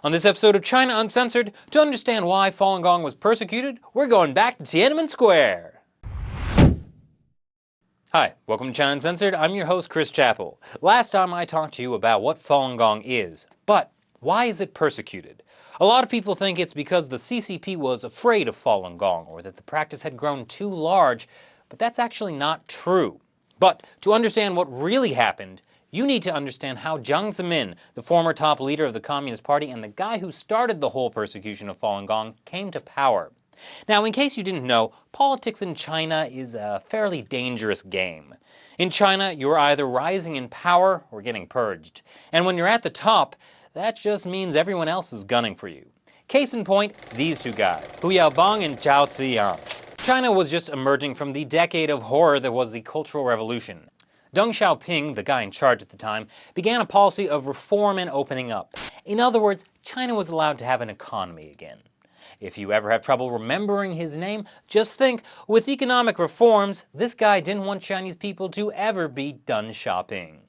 On this episode of China Uncensored, to understand why Falun Gong was persecuted, we're going back to Tiananmen Square. Hi, welcome to China Uncensored. I'm your host, Chris Chappell. Last time I talked to you about what Falun Gong is, but why is it persecuted? A lot of people think it's because the CCP was afraid of Falun Gong, or that the practice had grown too large, but that's actually not true. But to understand what really happened, you need to understand how Jiang Zemin, the former top leader of the Communist Party and the guy who started the whole persecution of Falun Gong, came to power. Now, in case you didn't know, politics in China is a fairly dangerous game. In China, you're either rising in power or getting purged. And when you're at the top, that just means everyone else is gunning for you. Case in point, these two guys, Hu Yaobang and Zhao Ziyang. China was just emerging from the decade of horror that was the Cultural Revolution. Deng Xiaoping, the guy in charge at the time, began a policy of reform and opening up. In other words, China was allowed to have an economy again. If you ever have trouble remembering his name, just think, with economic reforms, this guy didn't want Chinese people to ever be done shopping.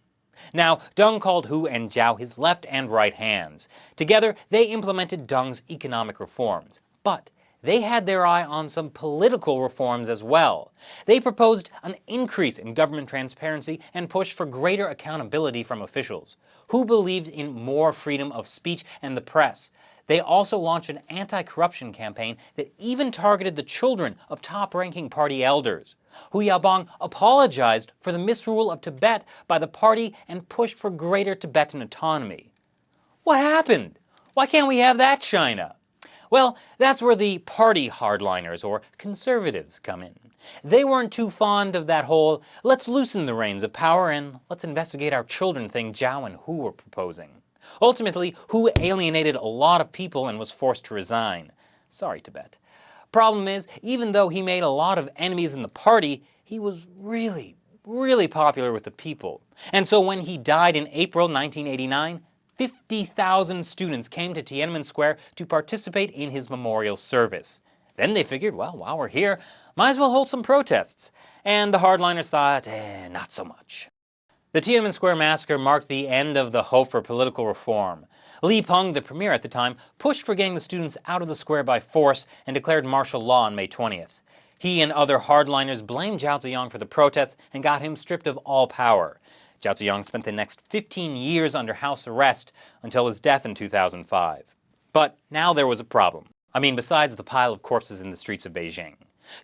Now, Deng called Hu and Zhao his left and right hands. Together, they implemented Deng's economic reforms. But they had their eye on some political reforms as well. They proposed an increase in government transparency and pushed for greater accountability from officials, who believed in more freedom of speech and the press. They also launched an anti-corruption campaign that even targeted the children of top-ranking party elders. Hu Yaobang apologized for the misrule of Tibet by the party and pushed for greater Tibetan autonomy. What happened? Why can't we have that China? Well, that's where the party hardliners, or conservatives, come in. They weren't too fond of that whole, let's loosen the reins of power and let's investigate our children thing Zhao and Hu were proposing. Ultimately, Hu alienated a lot of people and was forced to resign. Sorry, Tibet. Problem is, even though he made a lot of enemies in the party, he was really popular with the people. And so when he died in April 1989, 50,000 students came to Tiananmen Square to participate in his memorial service. Then they figured, well, while we're here, might as well hold some protests. And the hardliners thought, not so much. The Tiananmen Square massacre marked the end of the hope for political reform. Li Peng, the premier at the time, pushed for getting the students out of the square by force and declared martial law on May 20th. He and other hardliners blamed Zhao Ziyang for the protests and got him stripped of all power. Zhao Ziyang spent the next 15 years under house arrest until his death in 2005. But now there was a problem. I mean, besides the pile of corpses in the streets of Beijing.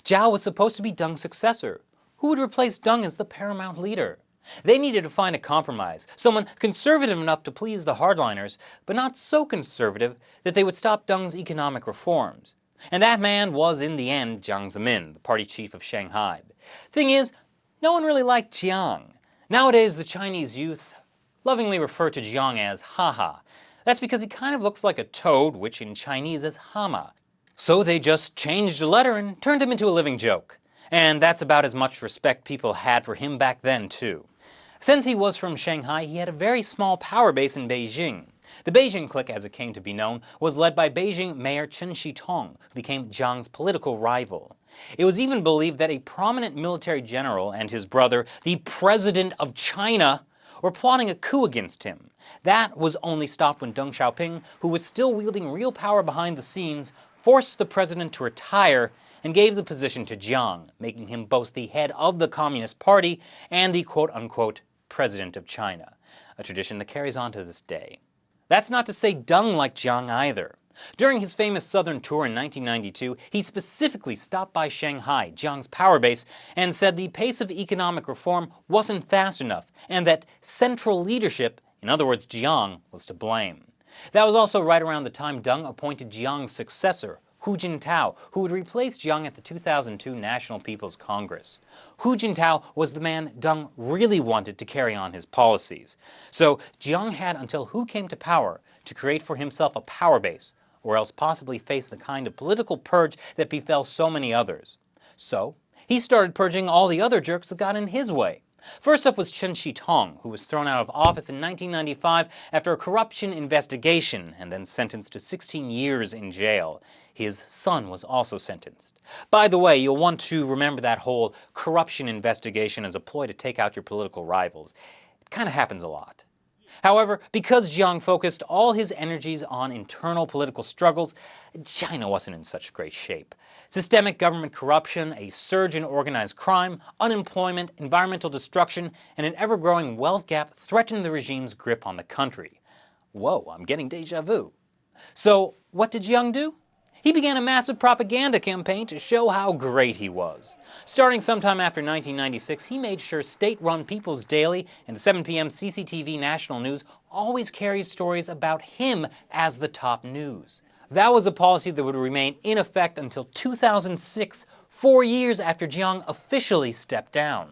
Zhao was supposed to be Deng's successor. Who would replace Deng as the paramount leader? They needed to find a compromise, someone conservative enough to please the hardliners, but not so conservative that they would stop Deng's economic reforms. And that man was, in the end, Jiang Zemin, the party chief of Shanghai. Thing is, no one really liked Jiang. Nowadays, the Chinese youth lovingly refer to Jiang as Haha. That's because he kind of looks like a toad, which in Chinese is Hama. So they just changed a letter and turned him into a living joke. And that's about as much respect people had for him back then, too. Since he was from Shanghai, he had a very small power base in Beijing. The Beijing clique, as it came to be known, was led by Beijing Mayor Chen Shitong, who became Jiang's political rival. It was even believed that a prominent military general and his brother, the President of China, were plotting a coup against him. That was only stopped when Deng Xiaoping, who was still wielding real power behind the scenes, forced the president to retire and gave the position to Jiang, making him both the head of the Communist Party and the quote-unquote President of China, a tradition that carries on to this day. That's not to say Deng liked Jiang either. During his famous southern tour in 1992, he specifically stopped by Shanghai, Jiang's power base, and said the pace of economic reform wasn't fast enough, and that central leadership, in other words Jiang, was to blame. That was also right around the time Deng appointed Jiang's successor, Hu Jintao, who would replace Jiang at the 2002 National People's Congress. Hu Jintao was the man Deng really wanted to carry on his policies. So Jiang had until Hu came to power to create for himself a power base, or else possibly face the kind of political purge that befell so many others. So he started purging all the other jerks that got in his way. First up was Chen Shitong, who was thrown out of office in 1995 after a corruption investigation and then sentenced to 16 years in jail. His son was also sentenced. By the way, you'll want to remember that whole corruption investigation as a ploy to take out your political rivals. It kind of happens a lot. However, because Jiang focused all his energies on internal political struggles, China wasn't in such great shape. Systemic government corruption, a surge in organized crime, unemployment, environmental destruction, and an ever-growing wealth gap threatened the regime's grip on the country. Whoa, I'm getting déjà vu. So, what did Jiang do? He began a massive propaganda campaign to show how great he was. Starting sometime after 1996, he made sure state-run People's Daily and the 7 p.m. CCTV national news always carried stories about him as the top news. That was a policy that would remain in effect until 2006, 4 years after Jiang officially stepped down.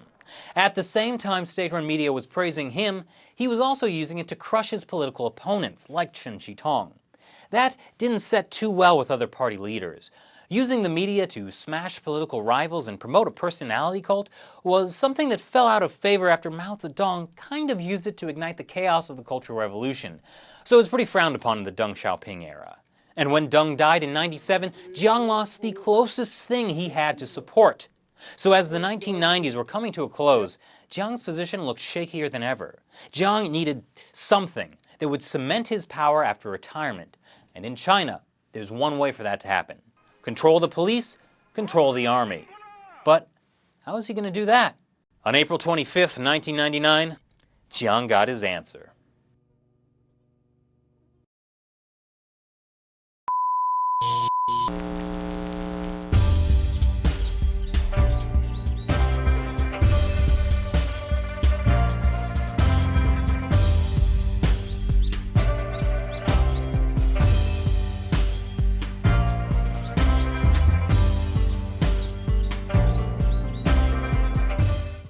At the same time state-run media was praising him, he was also using it to crush his political opponents, like Chen Shitong. That didn't set too well with other party leaders. Using the media to smash political rivals and promote a personality cult was something that fell out of favor after Mao Zedong kind of used it to ignite the chaos of the Cultural Revolution, so it was pretty frowned upon in the Deng Xiaoping era. And when Deng died in 1997, Jiang lost the closest thing he had to support. So as the 1990s were coming to a close, Jiang's position looked shakier than ever. Jiang needed something that would cement his power after retirement. And in China, there's one way for that to happen. Control the police, control the army. But how is he going to do that? On April 25th, 1999, Jiang got his answer.